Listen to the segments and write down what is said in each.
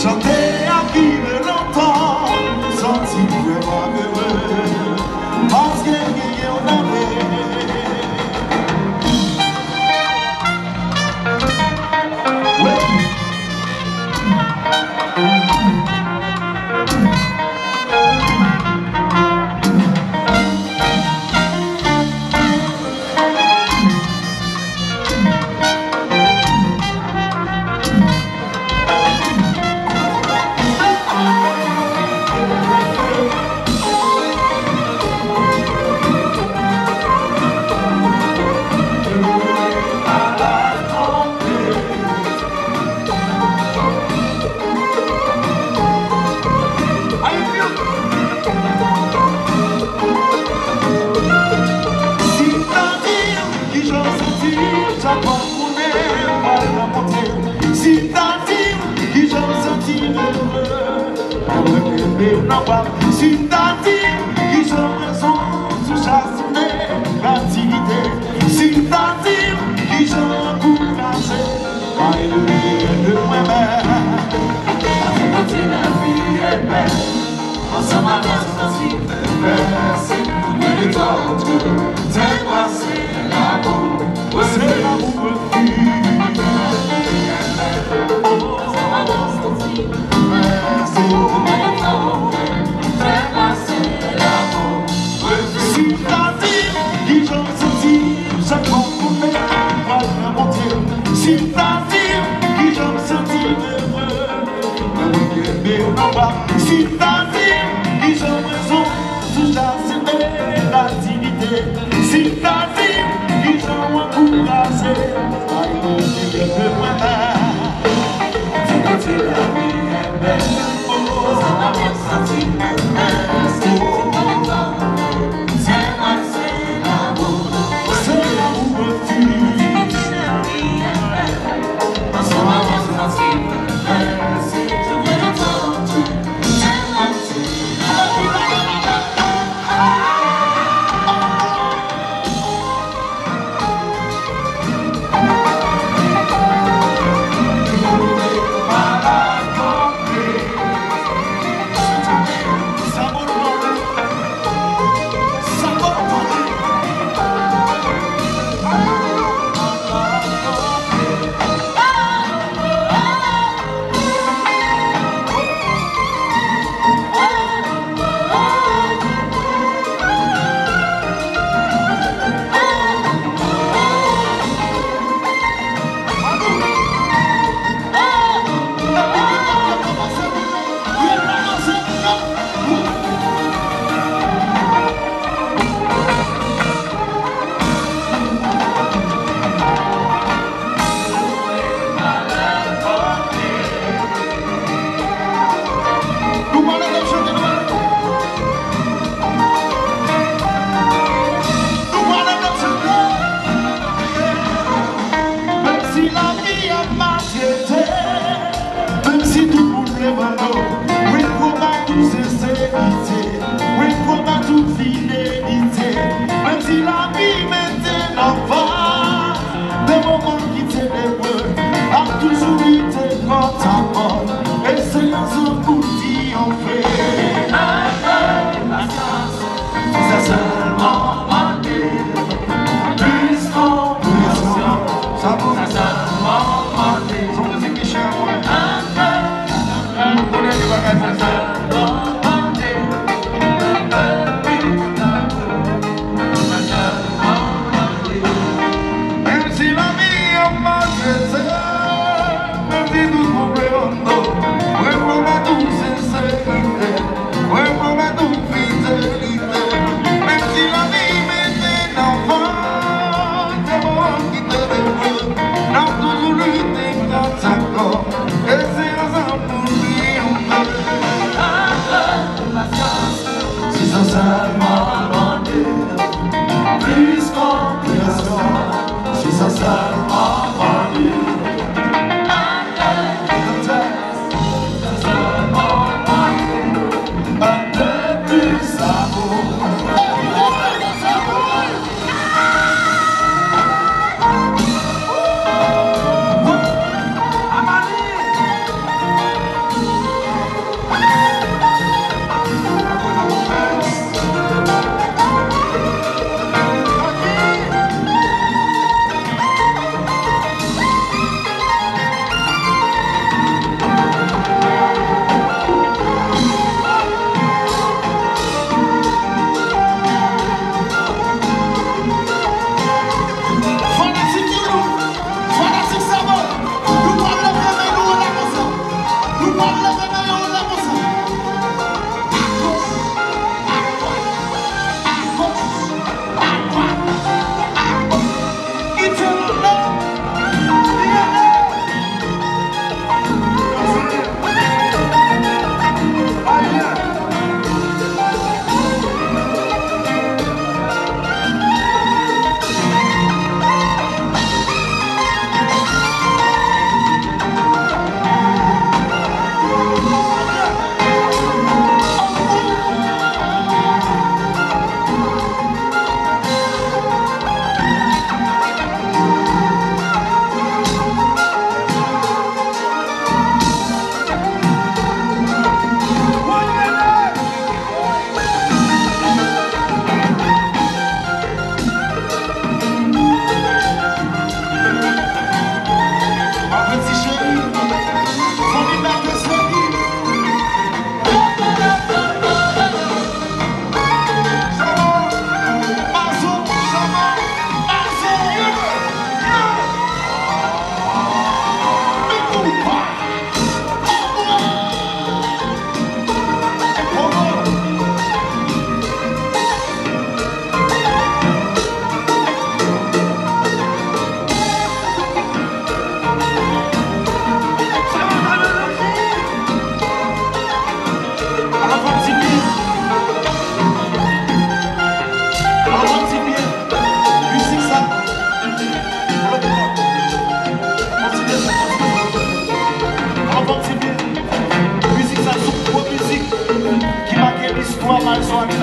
chanter à qui veut l'entendre, sentir vraiment heureux, parce que on avait. Si t'as dit que je me sentis heureux, si t'as dit que je me sens sous chasse l'activité, si t'as dit que je me courage, pas élevé de moi-même. La vie est belle, ensemble avec c'est pour les autres, c'est quoi c'est l'amour, c'est l'amour. Si t'as dit que je me sentis, chaque fois qu'on fait, on va remonter. Si t'as dit que je me sentis heureux, mais on n'en va. Si t'as dit que je me sens sous chasse l'activité, si t'as dit que je m'encourage, aïe, de moi-même. La vie est belle, ça m'a bien senti, c'est moi, c'est l'amour, la vie est belle,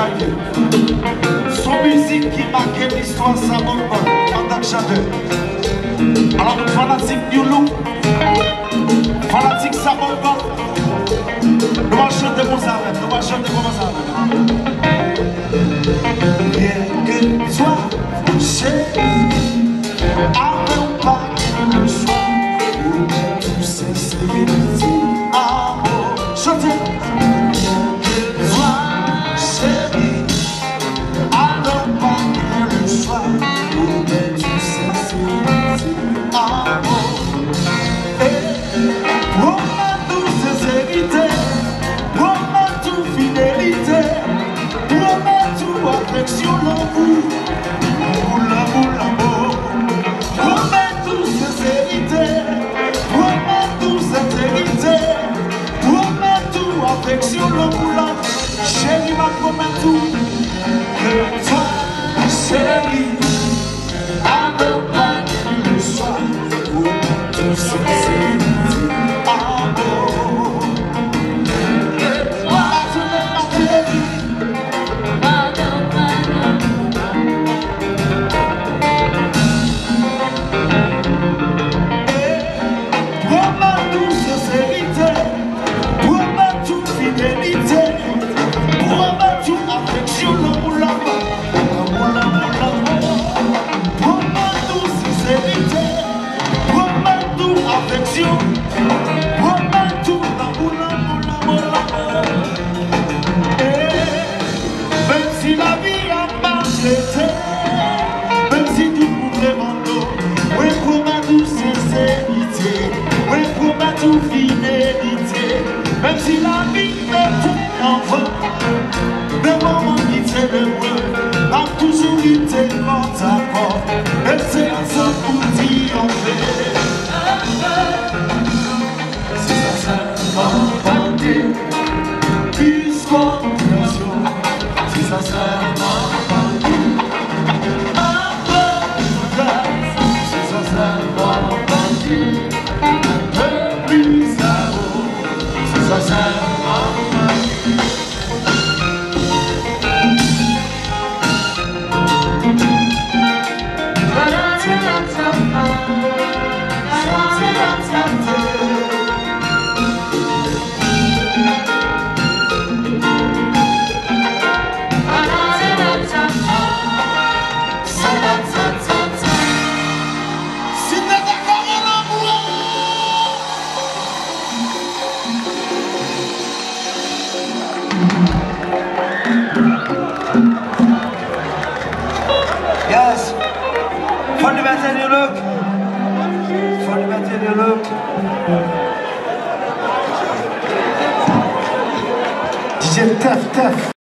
arrivé. Son musique qui marquait l'histoire Sabor Goall en tant que chanteur. Alors, nous fanatiques Nulook, fanatiques Sabor Goall, nous allons chanter pour ça, nous allons chanter pour ça. Rien que toi, chérie, avant pas le soir, où tout sincérité, amour, chantez. Rien que toi, chérie, avant pas le soir, où tout sincérité, amour. Et pour ma douce sincérité, pour ma toute fidélité, pour ma toute affection, l'amour. Affection le moulin, chérie ma promesse tout que toi, chérie, avant pas le soir, pour tout sincérité, amour. Et toi, tu n'es pas chérie, avant pas et pour ma douce sincérité, pour ma fidélité, pour ma toute affection, pour ma douce sincérité, pour ma toute affection, pour ma toute et même si la vie a marché, même si tout pouvait m'enlever, oui pour ma douce sincérité, oui pour ma toute fidélité, même si la vie est tout en vain, des moments qui t'aident de moi, a toujours été porte à porte, et c'est un seul pour dire en fait. Si ça sert à porter, puisqu'on tension, si ça sert à porter, si ça sert à porter, de plus amour, si ça sert à yes, Fort Liberte Nulook, Fort Liberte Nulook. DJ Tough.